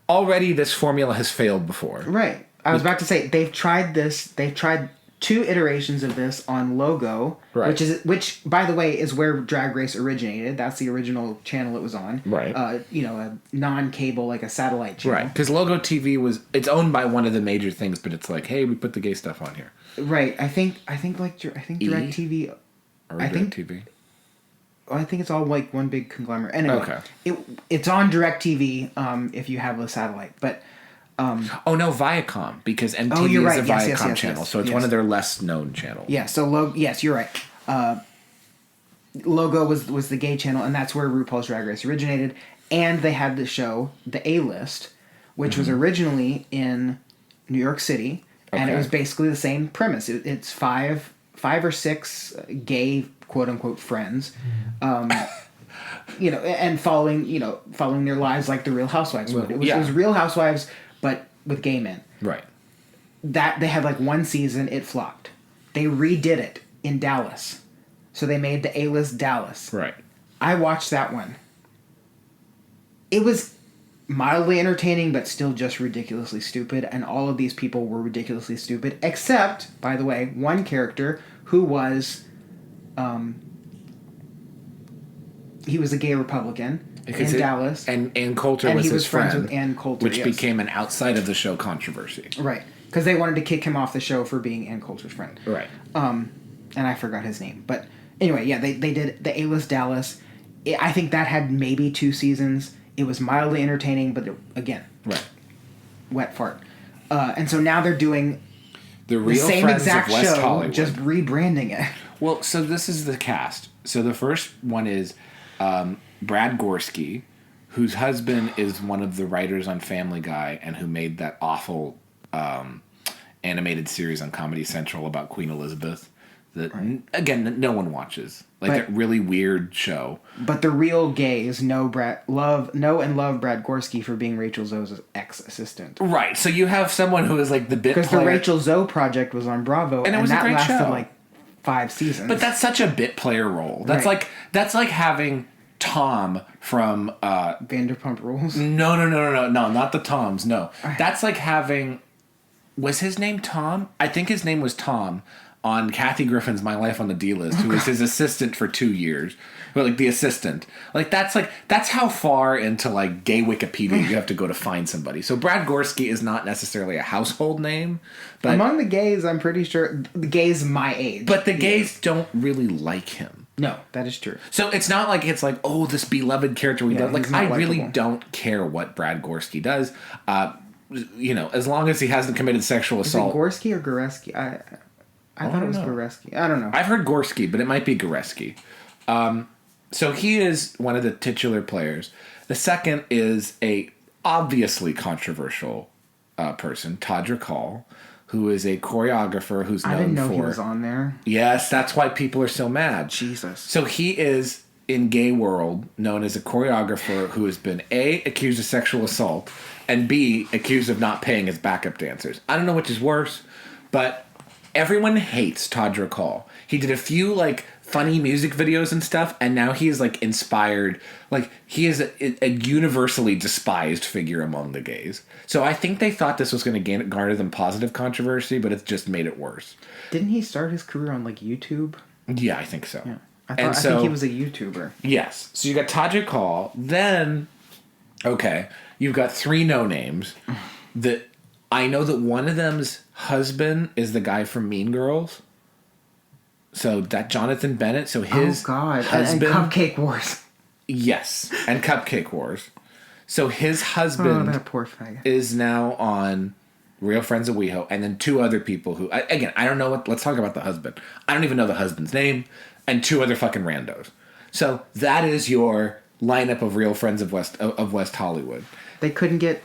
Already this formula has failed before. Right. I was about to say, they've tried this. They've tried 2 iterations of this on Logo, right, which by the way is where Drag Race originated. That's the original channel it was on. Right. A non-cable, like a satellite channel. Right. Because Logo TV it's owned by one of the major things, but it's like, hey, we put the gay stuff on here. Right. I think DirecTV. Or DirecTV. I think it's all like one big conglomerate. Anyway, okay. It's on DirecTV if you have a satellite, but. Oh no, Viacom, because MTV you're is a right. Viacom channel, so it's one of their less known channels. Yeah, so yes, you're right. Logo was the gay channel, and that's where RuPaul's Drag Race originated. And they had the show, The A-List, which was originally in New York City, and it was basically the same premise. It's five or six gay quote unquote friends, and following their lives like the Real Housewives would. It was Real Housewives, but with gay men. Right. That they had like one season, it flopped. They redid it in Dallas. So they made the A-List Dallas. Right. I watched that one. It was mildly entertaining, but still just ridiculously stupid, and all of these people were ridiculously stupid, except, by the way, one character who was he was a gay Republican in Dallas. And Ann Coulter was his friend. Friends with Ann Coulter, which became an outside of the show controversy. Right. Because they wanted to kick him off the show for being Ann Coulter's friend. Right. And I forgot his name. But anyway, yeah, they did the A-List Dallas. I think that had maybe 2 seasons. It was mildly entertaining, but again, right, wet fart. And so now they're doing the Real same Friends exact of West show, Hollywood. just rebranding it. Well, so this is the cast. So the first one is Brad Gorski, whose husband is one of the writers on Family Guy and who made that awful animated series on Comedy Central about Queen Elizabeth that, again, no one watches. Like, that really weird show. But the real gays know and love Brad Gorski for being Rachel Zoe's ex-assistant. Right. So you have someone who is like the bit player. Because the Rachel Zoe project was on Bravo, and it was a great lasted show. like 5 seasons. But that's such a bit player role. That's like having Tom from Vanderpump Rules. No, not the Toms. No, that's like having. Was his name Tom? I think his name was Tom on Kathy Griffin's My Life on the D List, who was his assistant for 2 years. But like the assistant, that's how far into like gay Wikipedia you have to go to find somebody. So Brad Gorski is not necessarily a household name, but among the gays, I'm pretty sure the gays my age. But the gays don't really like him. No, that is true. So it's not like it's like, oh, this beloved character we love. Like, I really don't care what Brad Gorski does. As long as he hasn't committed sexual assault. Is it Gorski or Goreski? I thought it was Goreski. I don't know. I've heard Gorski, but it might be Goreski. So he is one of the titular players. The second is a obviously controversial person, Todrick Hall, who is a choreographer who's known for... I didn't know he was on there. Yes, that's why people are so mad. Jesus. So he is, in gay world, known as a choreographer who has been A, accused of sexual assault, and B, accused of not paying his backup dancers. I don't know which is worse, but everyone hates Todrick Hall. He did a few, funny music videos and stuff, and now he is, inspired. He is a universally despised figure among the gays. So I think they thought this was going to garner them positive controversy, but it's just made it worse. Didn't he start his career on, YouTube? Yeah, I think so. Yeah. I think he was a YouTuber. Yes. So you got Todrick Hall. Then, okay, you've got 3 no-names. That I know that one of them's husband is the guy from Mean Girls. So that Jonathan Bennett. So his husband... And Cupcake Wars. Yes. And Cupcake Wars. So his husband that poor faggot. is now on Real Friends of WeHo. And then 2 other people who... Again, I don't know what... Let's talk about the husband. I don't even know the husband's name. And 2 other fucking randos. So that is your lineup of Real Friends of West Hollywood. They couldn't get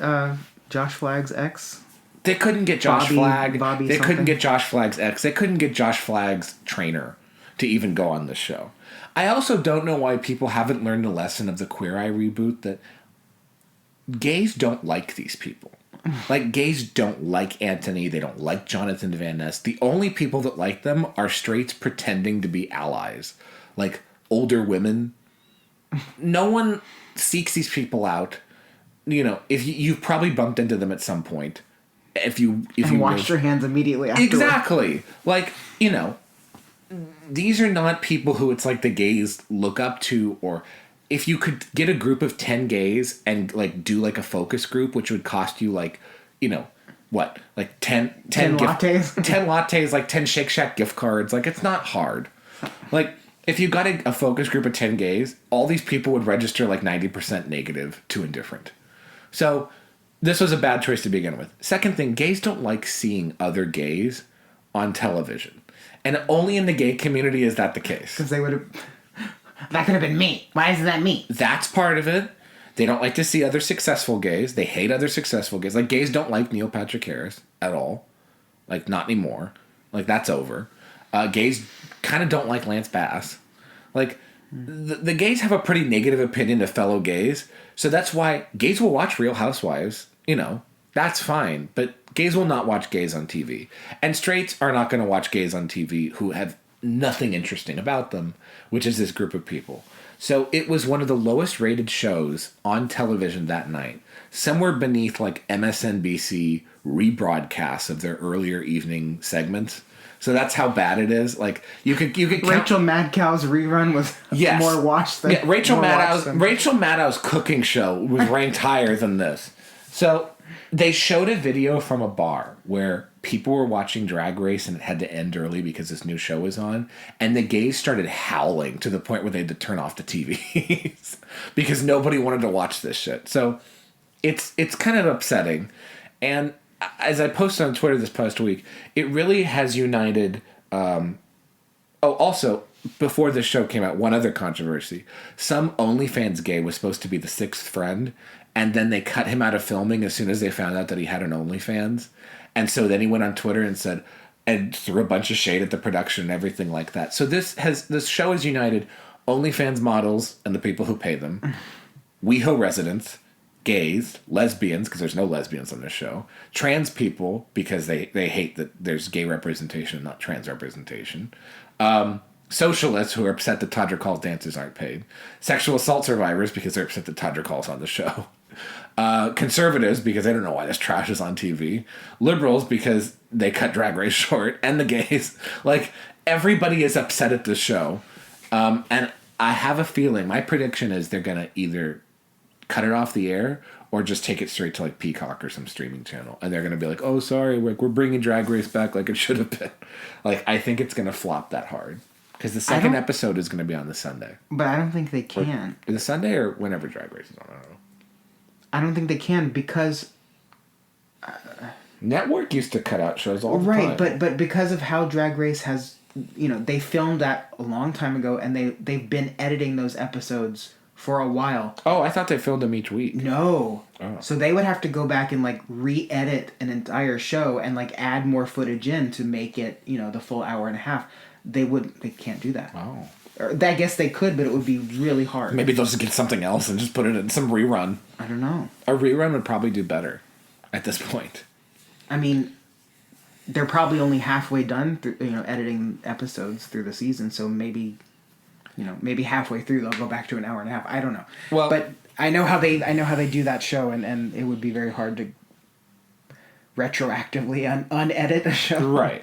Josh Flagg's ex? They couldn't get Josh Flagg. Bobby they something. couldn't get Josh Flagg's ex. They couldn't get Josh Flagg's trainer to even go on this show. I also don't know why people haven't learned the lesson of the Queer Eye reboot that gays don't like these people. Gays don't like Anthony. They don't like Jonathan Van Ness. The only people that like them are straights pretending to be allies. Older women. No one seeks these people out. If you've probably bumped into them at some point. If you washed your hands immediately afterwards. Exactly. These are not people who it's the gays look up to, or if you could get a group of 10 gays and do a focus group, which would cost you 10 10 lattes? 10 lattes, 10 Shake Shack gift cards. It's not hard. If you got a focus group of 10 gays, all these people would register 90% negative to indifferent. So this was a bad choice to begin with. Second thing, gays don't like seeing other gays on television. And only in the gay community is that the case. Because they would have... That could have been me. Why isn't that me? That's part of it. They don't like to see other successful gays. They hate other successful gays. Gays don't like Neil Patrick Harris at all. Not anymore. That's over. Gays kind of don't like Lance Bass. The gays have a pretty negative opinion of fellow gays. So that's why gays will watch Real Housewives. That's fine. But gays will not watch gays on TV. And straights are not going to watch gays on TV who have nothing interesting about them, which is this group of people. So it was one of the lowest rated shows on television that night, somewhere beneath MSNBC rebroadcasts of their earlier evening segments. So that's how bad it is. You could count... Rachel Maddow's rerun was more watched than... Yeah, Rachel Maddow's cooking show was ranked higher than this. So they showed a video from a bar where people were watching Drag Race and it had to end early because this new show was on. And the gays started howling to the point where they had to turn off the TVs because nobody wanted to watch this shit. So it's kind of upsetting. And as I posted on Twitter this past week, it really has united... also, before this show came out, one other controversy. Some OnlyFans gay was supposed to be the 6th friend, and then they cut him out of filming as soon as they found out that he had an OnlyFans. And so then he went on Twitter and said, and threw a bunch of shade at the production and everything like that. So this show has united OnlyFans models and the people who pay them, WeHo residents, gays, lesbians, because there's no lesbians on this show, trans people, because they hate that there's gay representation, not trans representation, socialists who are upset that Todrick Hall's dancers aren't paid, sexual assault survivors because they're upset that Todrick Hall's on the show, conservatives because they don't know why this trash is on TV, liberals because they cut Drag Race short, and the gays. Everybody is upset at this show. And I have a feeling, my prediction is they're going to either cut it off the air or just take it straight to Peacock or some streaming channel. And they're going to be oh, sorry, we're bringing Drag Race back like it should have been. I think it's going to flop that hard. Because the second episode is going to be on the Sunday. But I don't think they can. Or the Sunday or whenever Drag Race is on, I don't know. I don't think they can because... Network used to cut out shows all the time. Right, but because of how Drag Race has, they filmed that a long time ago, and they've been editing those episodes for a while. Oh, I thought they filmed them each week. No. Oh. So they would have to go back and like re-edit an entire show and like add more footage in to make it, the full hour and a half. They can't do that. Oh. Or, I guess they could, but it would be really hard. Maybe they'll just get something else and just put it in some rerun. I don't know. A rerun would probably do better at this point. I mean, they're probably only halfway done through, editing episodes through the season, so maybe halfway through they'll go back to an hour and a half. I don't know. Well, but I know how they do that show, and it would be very hard to retroactively unedit a show. Right.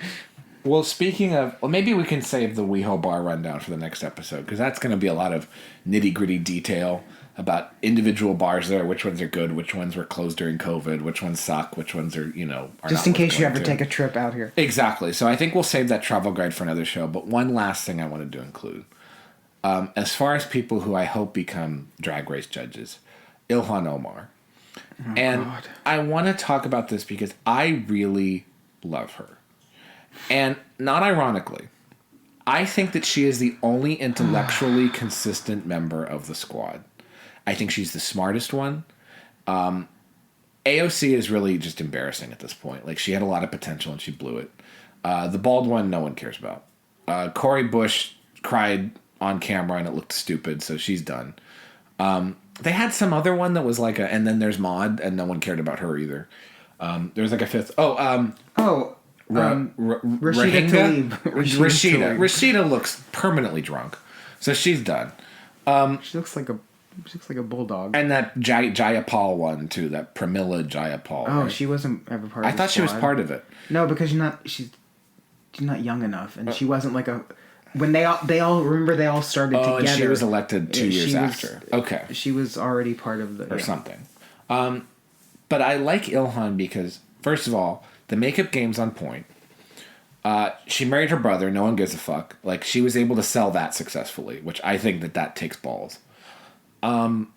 Well, speaking of, maybe we can save the WeHo Bar rundown for the next episode, because that's going to be a lot of nitty-gritty detail about individual bars there, which ones are good, which ones were closed during COVID, which ones suck, which ones are, are just not in case you worth ever going take a trip out here. Exactly. So I think we'll save that travel guide for another show. But one last thing I wanted to include. As far as people who I hope become Drag Race judges, Ilhan Omar. Oh, and God. I want to talk about this because I really love her. And not ironically, I think that she is the only intellectually consistent member of the squad. I think she's the smartest one. AOC is really just embarrassing at this point. Like, she had a lot of potential and she blew it. The bald one, no one cares about. Cori Bush cried on camera and it looked stupid, so she's done. They had some other one that was like and then there's Maude, and no one cared about her either. There's like a fifth. Rashida Tlaib. Rashida looks permanently drunk, so she's done. She looks like a bulldog. And that Jayapal one too, that Pramila Jayapal. Oh, right? She wasn't ever part of I the thought she was squad. part of it. No, because she's not young enough, and she wasn't like a. When they all started together. And she was elected 2 years she was- after. Okay, She was already part of the or something. But I like Ilhan because, first of all, the makeup game's on point. She married her brother. No one gives a fuck. Like, she was able to sell that successfully, which I think that takes balls. When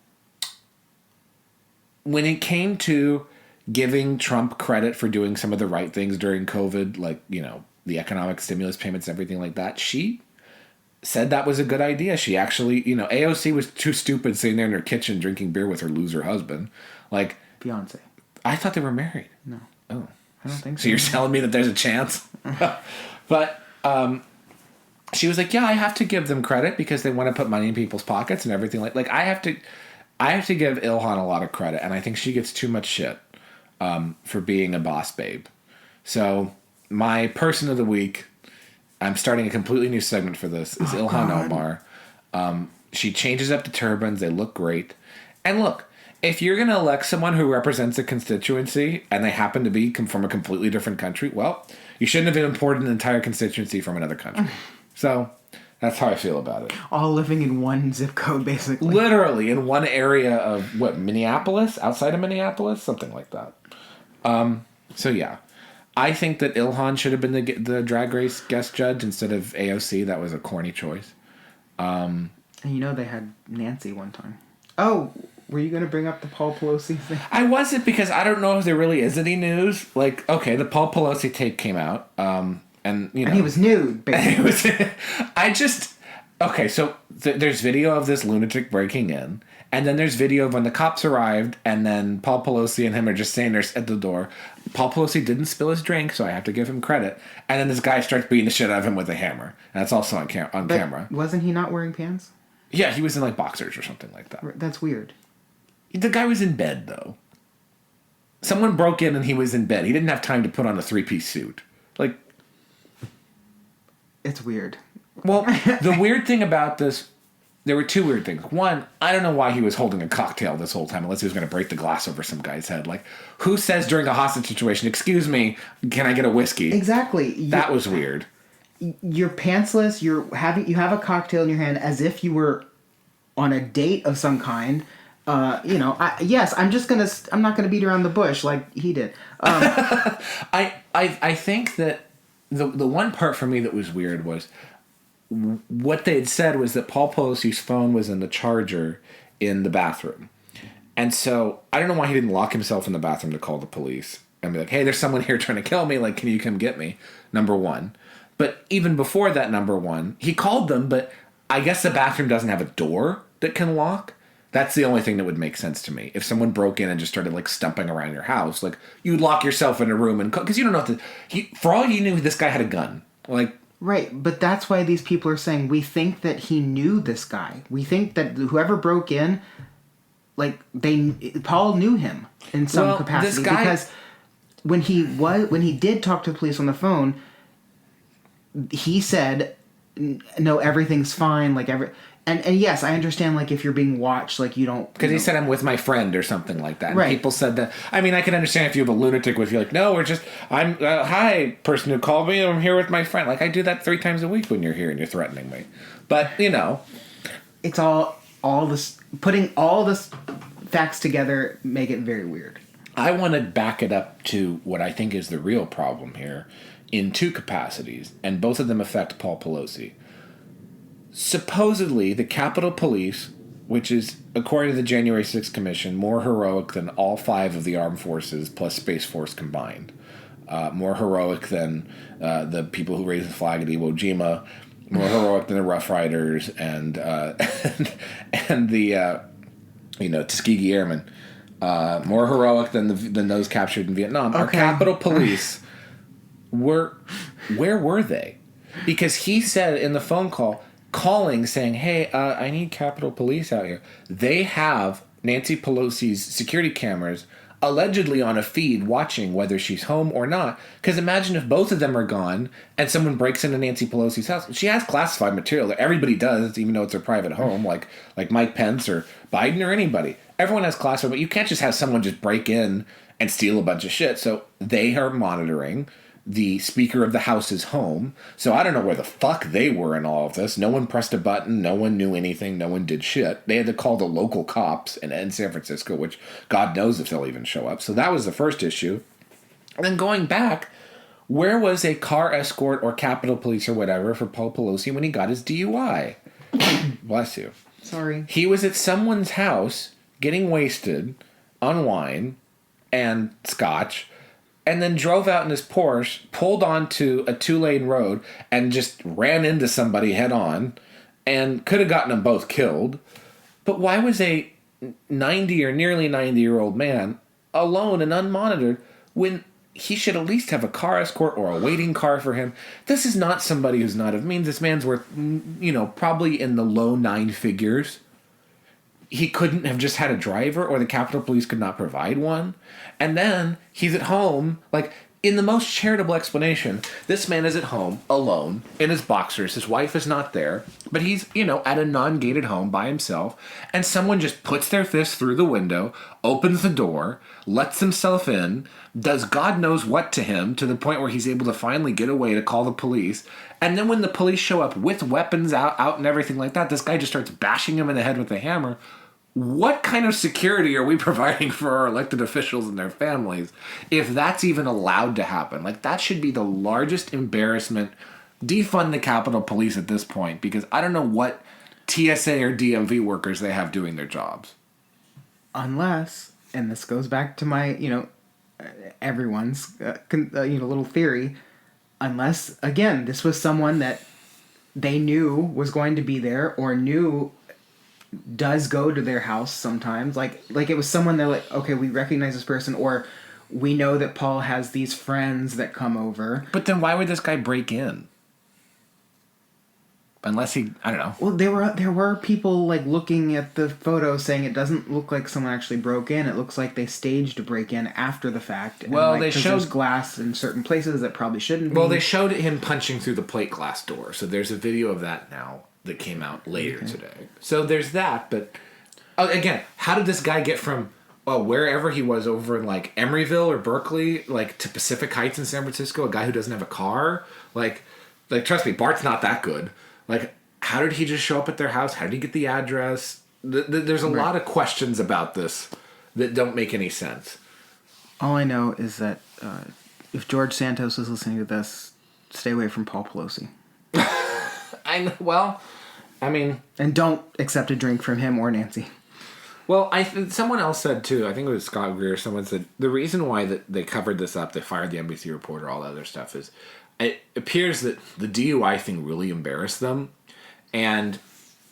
it came to giving Trump credit for doing some of the right things during COVID, like, the economic stimulus payments, everything like that, she said that was a good idea. She actually, AOC was too stupid sitting there in her kitchen drinking beer with her loser husband. Like, Beyonce. I thought they were married. No, Oh. I don't think so. So you're telling me that there's a chance? But she was like, yeah, I have to give them credit because they want to put money in people's pockets and everything. Like I have to give Ilhan a lot of credit, and I think she gets too much shit for being a boss babe. So my person of the week, I'm starting a completely new segment for this, is Ilhan God. Omar. She changes up the turbans. They look great. And look, if you're going to elect someone who represents a constituency and they happen to come from a completely different country, well, you shouldn't have imported an entire constituency from another country. So that's how I feel about it. All living in one zip code, basically. Literally in one area of, Minneapolis? Outside of Minneapolis? Something like that. So yeah. I think that Ilhan should have been the Drag Race guest judge instead of AOC. That was a corny choice. And they had Nancy one time. Oh, were you going to bring up the Paul Pelosi thing? I wasn't, because I don't know if there really is any news. Like, okay, the Paul Pelosi tape came out, and And he was nude, basically. Okay, so there's video of this lunatic breaking in, and then there's video of when the cops arrived, and then Paul Pelosi and him are just standing there at the door. Paul Pelosi didn't spill his drink, so I have to give him credit. And then this guy starts beating the shit out of him with a hammer. And that's also on camera. Wasn't he not wearing pants? Yeah, he was in like boxers or something like that. That's weird. The guy was in bed, though. Someone broke in and he was in bed. He didn't have time to put on a 3-piece suit. Like, It's weird. well, the weird thing about this, there were two weird things. One, I don't know why he was holding a cocktail this whole time, unless he was going to break the glass over some guy's head. Like, who says during a hostage situation, "Excuse me, can I get a whiskey?" Exactly. That was weird. You're pantsless. You have a cocktail in your hand as if you were on a date of some kind. I'm not gonna beat around the bush like he did. I think that the one part for me that was weird was what they had said was that Paul Pelosi's phone was in the charger in the bathroom. And so I don't know why he didn't lock himself in the bathroom to call the police and be like, hey, there's someone here trying to kill me. Like, can you come get me? Number one. But even before that, number one, he called them, but I guess the bathroom doesn't have a door that can lock. That's the only thing that would make sense to me. If someone broke in and just started like stumping around your house, like you'd lock yourself in a room and because you don't know if for all you knew, this guy had a gun. Like, right, but that's why these people are saying we think that he knew this guy. We think that whoever broke in, like Paul knew him in some capacity this guy, because when he did talk to the police on the phone, he said, "No, everything's fine." Like and yes, I understand. Like if you're being watched, like you don't because he said I'm with my friend or something like that. And right. People said that. I mean, I can understand if you have a lunatic with you, like, no, I'm hi, person who called me. I'm here with my friend. Like I do that 3 times a week when you're here and you're threatening me. But it's all this putting all this facts together make it very weird. I want to back it up to what I think is the real problem here in 2 capacities, and both of them affect Paul Pelosi. Supposedly, the Capitol Police, which is, according to the January 6th Commission, more heroic than all 5 of the armed forces plus Space Force combined. More heroic than the people who raised the flag at Iwo Jima, more heroic than the Rough Riders and the Tuskegee Airmen. More heroic than those captured in Vietnam. Okay. Our Capitol Police where were they? Because he said in the phone call, saying, hey, I need Capitol Police out here. They have Nancy Pelosi's security cameras allegedly on a feed watching whether she's home or not. Because imagine if both of them are gone and someone breaks into Nancy Pelosi's house. She has classified material that everybody does, even though it's her private home, like Mike Pence or Biden or anybody. Everyone has classified, but you can't just have someone just break in and steal a bunch of shit. So they are monitoring the Speaker of the House's home. So I don't know where the fuck they were in all of this. No one pressed a button. No one knew anything. No one did shit. They had to call the local cops in San Francisco, which God knows if they'll even show up. So that was the first issue. And then going back, where was a car escort or Capitol Police or whatever for Paul Pelosi when he got his DUI? Bless you. Sorry. He was at someone's house getting wasted on wine and scotch, and then drove out in his Porsche, pulled onto a 2-lane road, and just ran into somebody head on, and could have gotten them both killed. But why was a 90 or nearly 90-year-old man alone and unmonitored when he should at least have a car escort or a waiting car for him? This is not somebody who's not of means. This man's worth, probably in the low 9 figures. He couldn't have just had a driver, or the Capitol Police could not provide one. And then he's at home, like, in the most charitable explanation, this man is at home alone in his boxers. His wife is not there, but he's, at a non-gated home by himself. And someone just puts their fist through the window, opens the door, lets himself in, does God knows what to him to the point where he's able to finally get away to call the police. And then when the police show up with weapons out and everything like that, this guy just starts bashing him in the head with a hammer. What kind of security are we providing for our elected officials and their families if that's even allowed to happen? Like, that should be the largest embarrassment. Defund the Capitol Police at this point, because I don't know what TSA or DMV workers they have doing their jobs. Unless, and this goes back to my, everyone's, little theory, unless, again, this was someone that they knew was going to be there or knew does go to their house sometimes. Like it was someone that, like, okay, we recognize this person, or we know that Paul has these friends that come over. But then why would this guy break in? Unless he, I don't know. Well, there were people, like, looking at the photo saying it doesn't look like someone actually broke in. It looks like they staged a break-in after the fact. Well, and, they showed there's glass in certain places that probably shouldn't be. Well, they showed him punching through the plate glass door. So there's a video of that now that came out later today. So there's that, but again, how did this guy get from wherever he was over in, like, Emeryville or Berkeley, like, to Pacific Heights in San Francisco, a guy who doesn't have a car? Like trust me, Bart's not that good. Like, how did he just show up at their house? How did he get the address? There's a lot of questions about this that don't make any sense. All I know is that if George Santos is listening to this, stay away from Paul Pelosi. I mean... And don't accept a drink from him or Nancy. Well, someone else said too. I think it was Scott Greer. Someone said the reason why that they covered this up, they fired the NBC reporter, all that other stuff, is it appears that the DUI thing really embarrassed them. And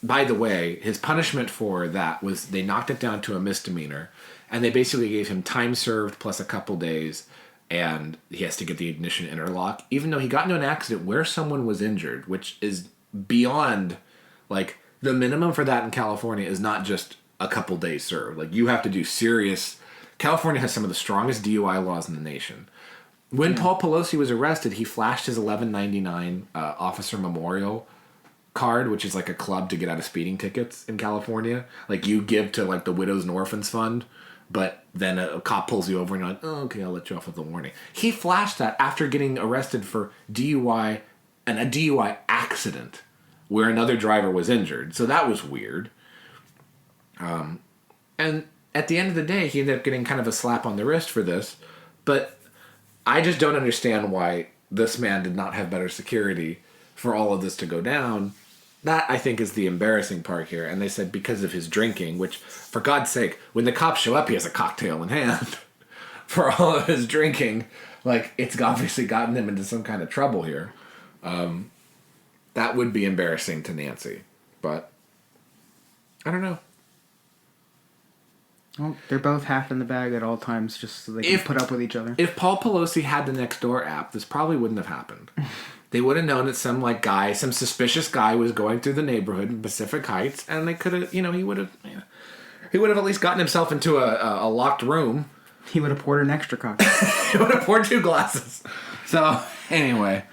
by the way, his punishment for that was they knocked it down to a misdemeanor, and they basically gave him time served plus a couple days, and he has to get the ignition interlock, even though he got into an accident where someone was injured, which is beyond, like, the minimum for that in California is not just a couple days served. Like, you have to do serious. California has some of the strongest DUI laws in the nation. When Paul Pelosi was arrested, he flashed his 1199 officer memorial card, which is like a club to get out of speeding tickets in California. Like, you give to like the Widows and Orphans Fund, but then a cop pulls you over and you're like, oh, okay, I'll let you off with a warning. He flashed that after getting arrested for DUI and a DUI accident where another driver was injured. So that was weird. And at the end of the day, he ended up getting kind of a slap on the wrist for this. But I just don't understand why this man did not have better security for all of this to go down. That, I think, is the embarrassing part here. And they said because of his drinking, which, for God's sake, when the cops show up, he has a cocktail in hand for all of his drinking. Like, it's obviously gotten him into some kind of trouble here. That would be embarrassing to Nancy. But, I don't know. Well, they're both half in the bag at all times just so they can put up with each other. If Paul Pelosi had the Nextdoor app, this probably wouldn't have happened. They would have known that some suspicious guy was going through the neighborhood in Pacific Heights, and they could have, he would have at least gotten himself into a locked room. He would have poured an extra cocktail. He would have poured 2 glasses. So, anyway,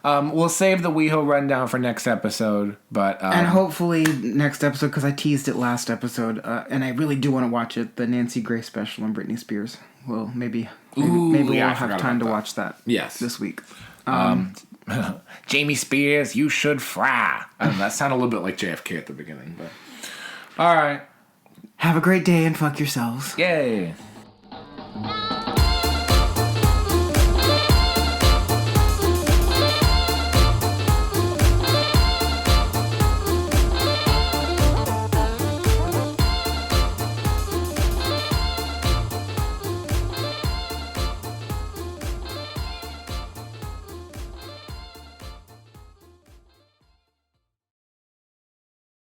we'll save the WeHo rundown for next episode, but... and hopefully next episode, because I teased it last episode, and I really do want to watch it, the Nancy Grace special on Britney Spears. Well, maybe we'll have time to watch that this week. Jamie Spears, you should fry. That sounded a little bit like JFK at the beginning, but... All right. Have a great day and fuck yourselves. Yay.